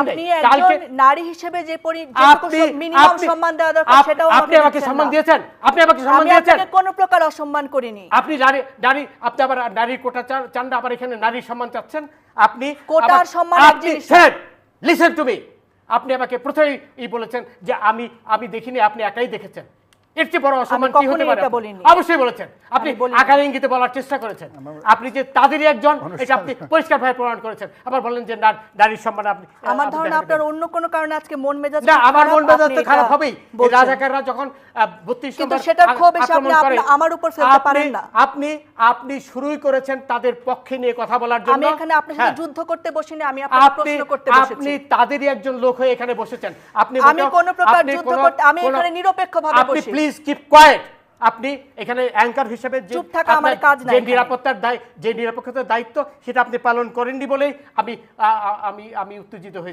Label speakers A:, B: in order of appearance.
A: নাই।
B: আপনি একজন নারী হিসেবে যে মিনিমাম সম্মান দেওয়া দরকার সেটাও
A: আপনি আমাকে সম্মান দিয়েছেন, আপনি আমাকে সম্মান
B: আমি
A: দিয়েছেন।
B: আপনাকে কোনো প্রকার অসম্মান করিনি।
A: আপনি নারী আপনি আবার নারীর কোটা চান না, আবার এখানে নারীর সম্মান চাচ্ছেন। আপনি
B: কোটার সম্মান এক জিনিস না।
A: লিসেন টু মি, আপনি আমাকে প্রথমেই বলেছেন যে আমি দেখিনি, আপনি একাই দেখেছেন। এর চেয়ে বড় অসম্মান কি হতে পারে? অবশ্যই বলেছেন, আপনি আকার ইঙ্গিতে বলার চেষ্টা করেছেন। আপনি যে তাদেরই একজন, এটা আপনি পরিষ্কারভাবে প্রমাণ করেছেন। আবার বলেন যে নারীর সম্মান আপনি।
B: আমার ধারণা আপনার অন্য কোনো কারণে আজকে মন মেজাজ
A: না, আমার মন মেজাজ তো খারাপ হবেই। রাজাকাররা যখন 32
B: কিন্তু
A: নম্বর
B: সেটার ক্ষোভ এসে
A: আক্রমণ করে,
B: আমার উপর ফেলতে পারেন না।
A: আপনি শুরুই করেছেন তাদের পক্ষে নিয়ে কথা বলার জন্য।
B: আমি এখানে আপনার সাথে যুদ্ধ করতে বসিনি, আমি আপনাকে প্রশ্ন করতে বসেছি।
A: আপনি তাদেরই একজন লোক হয়ে এখানে বসেছেন।
B: আমি কোন প্রকার যুদ্ধ করতে, আমি এখানে নিরপেক্ষভাবে বসি।
A: আপনি প্লিজ কিপ কোয়েট। আপনি এখানে অ্যাঙ্কার হিসেবে
B: চুপ থাকা আমার কাজ না।
A: যে নিরাপত্তার দায়িত্ব সেটা আপনি পালন করেননি বলেই আমি উত্তেজিত হয়েছি।